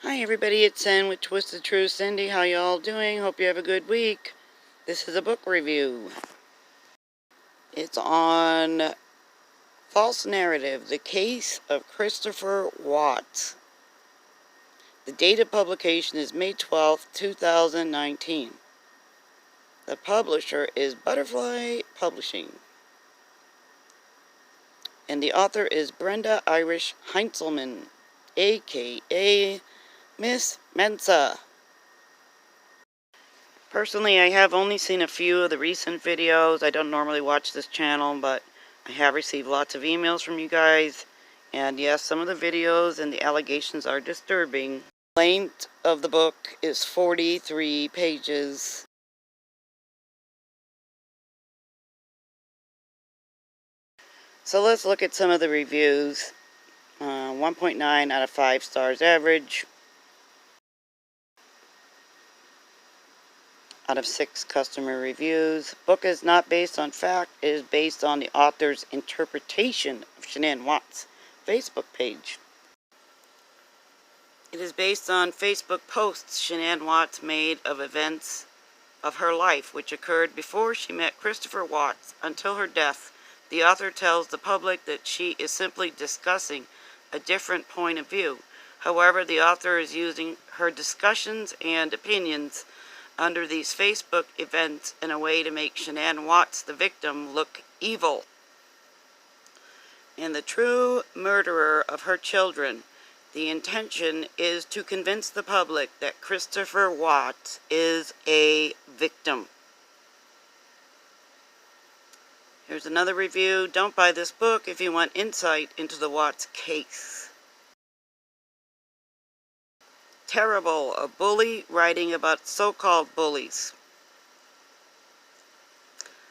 Hi everybody, it's Sen with Twisted Truth. Cindy, how y'all doing? Hope you have a good week. This is a book review. It's on False Narrative, The Case of Christopher Watts. The date of publication is May 12th, 2019. The publisher is Butterfly Publishing. And the author is Brenda Irish Heintzelman, aka Miss Mensa. Personally, I have only seen a few of the recent videos. I don't normally watch this channel, but I have received lots of emails from you guys. And yes, some of the videos and the allegations are disturbing. The length of the book is 43 pages. So let's look at some of the reviews. 1.9 out of 5 stars average. Out of 6 customer reviews. Book is not based on fact. It is based on the author's interpretation of Shanann Watts' Facebook page. It is based on Facebook posts Shanann Watts made of events of her life which occurred before she met Christopher Watts until her death. The author tells the public that she is simply discussing a different point of view. However, the author is using her discussions and opinions under these Facebook events in a way to make Shanann Watts, the victim, look evil and the true murderer of her children. The intention is to convince the public that Christopher Watts is a victim. Here's another review. Don't buy this book if you want insight into the Watts case. Terrible, a bully writing about so-called bullies.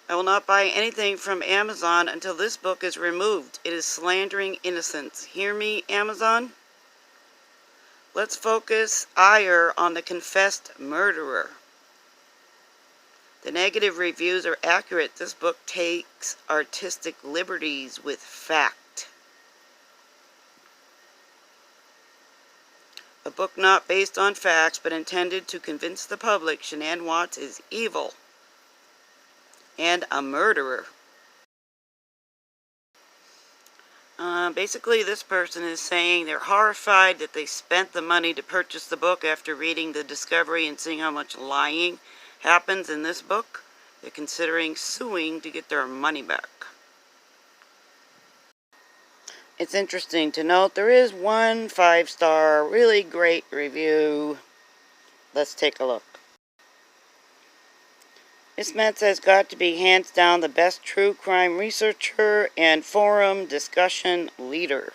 I will not buy anything from Amazon until this book is removed. It is slandering innocence. Hear me, Amazon? Let's focus ire on the confessed murderer. The negative reviews are accurate. This book takes artistic liberties with fact. A book not based on facts but intended to convince the public Shanann Watts is evil and a murderer. Basically, this person is saying they're horrified that they spent the money to purchase the book after reading the discovery and seeing how much lying happens in this book. They're considering suing to get their money back. It's interesting to note there is one 5-star, really great review. Let's take a look. Miss Mensa has got to be hands down the best true crime researcher and forum discussion leader.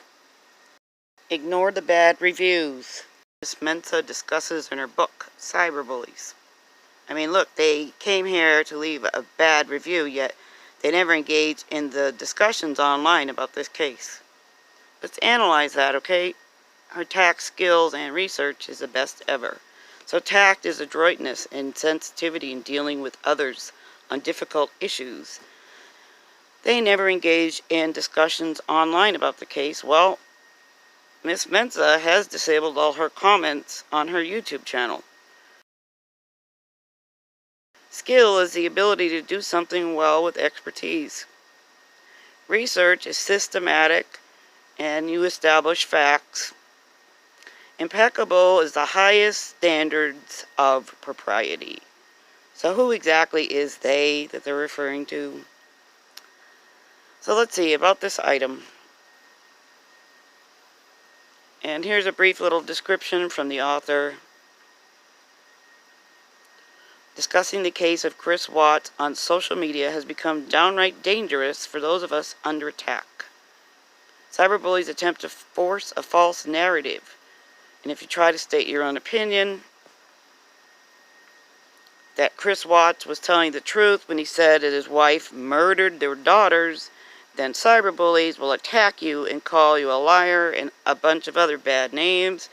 Ignore the bad reviews. Miss Mensa discusses in her book, Cyberbullies. I mean, look, they came here to leave a bad review, yet they never engage in the discussions online about this case. Let's analyze that, okay? Her tact skills and research is the best ever. So tact is adroitness and sensitivity in dealing with others on difficult issues. They never engage in discussions online about the case. Well, Miss Mensa has disabled all her comments on her YouTube channel. Skill is the ability to do something well with expertise. Research is systematic and you establish facts. Impeccable is the highest standards of propriety. So who exactly is they that they're referring to? So let's see about this item. And here's a brief little description from the author. Discussing the case of Chris Watts on social media has become downright dangerous for those of us under attack. Cyberbullies attempt to force a false narrative. And if you try to state your own opinion, that Chris Watts was telling the truth when he said that his wife murdered their daughters, then cyberbullies will attack you and call you a liar and a bunch of other bad names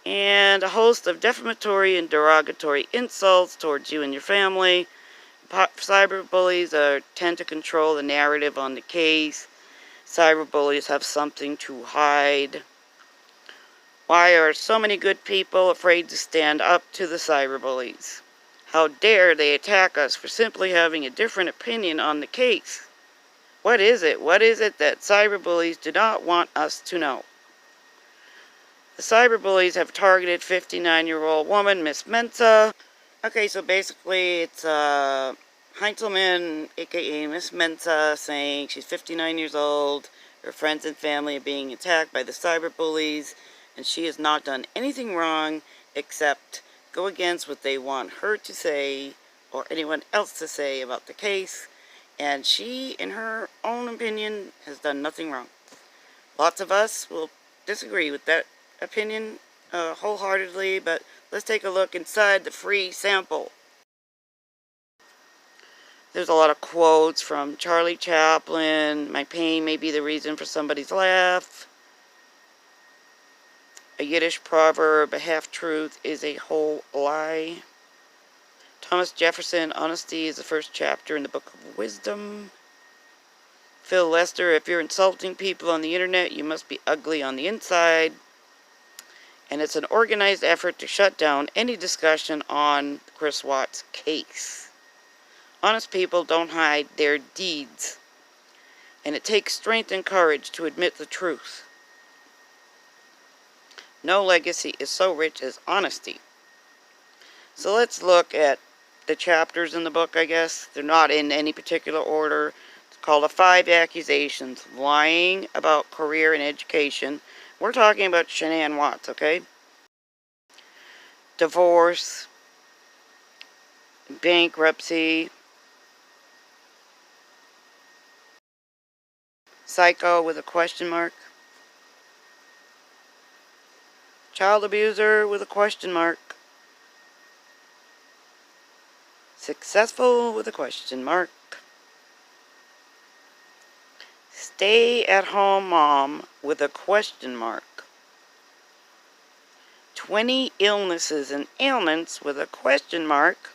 and a host of defamatory and derogatory insults towards you and your family. Cyberbullies tend to control the narrative on the case. Cyberbullies have something to hide. Why are so many good people afraid to stand up to the cyberbullies? How dare they attack us for simply having a different opinion on the case? What is it? What is it that cyberbullies do not want us to know? The cyberbullies have targeted 59-year-old woman, Miss Mensa. Okay, so basically it's Heintzelman, aka Miss Mensa, saying she's 59 years old, her friends and family are being attacked by the cyberbullies, and she has not done anything wrong except go against what they want her to say or anyone else to say about the case, and she, in her own opinion, has done nothing wrong. Lots of us will disagree with that opinion wholeheartedly, but let's take a look inside the free sample. There's a lot of quotes from Charlie Chaplin. My pain may be the reason for somebody's laugh. A Yiddish proverb, a half-truth is a whole lie. Thomas Jefferson, honesty is the first chapter in the Book of Wisdom. Phil Lester, if you're insulting people on the internet, you must be ugly on the inside. And it's an organized effort to shut down any discussion on Chris Watts' case. Honest people don't hide their deeds. And it takes strength and courage to admit the truth. No legacy is so rich as honesty. So let's look at the chapters in the book, I guess. They're not in any particular order. It's called The 5 Accusations. Lying about career and education. We're talking about Shanann Watts, okay? Divorce. Bankruptcy. Psycho with a question mark. Child abuser with a question mark. Successful with a question mark. Stay-at-home mom with a question mark. 20 illnesses and ailments with a question mark.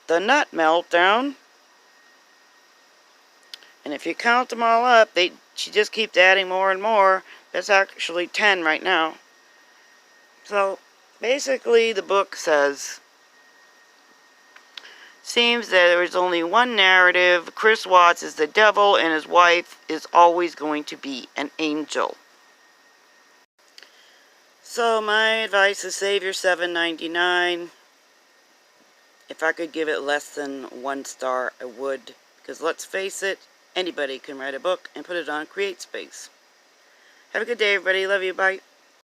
The nut meltdown. And if you count them all up, she just keeps adding more and more. That's actually 10 right now. So basically the book says, seems that there is only one narrative. Chris Watts is the devil and his wife is always going to be an angel. So my advice is save your $7.99. If I could give it less than 1 star, I would. Because let's face it, anybody can write a book and put it on CreateSpace. Have a good day, everybody. Love you. Bye.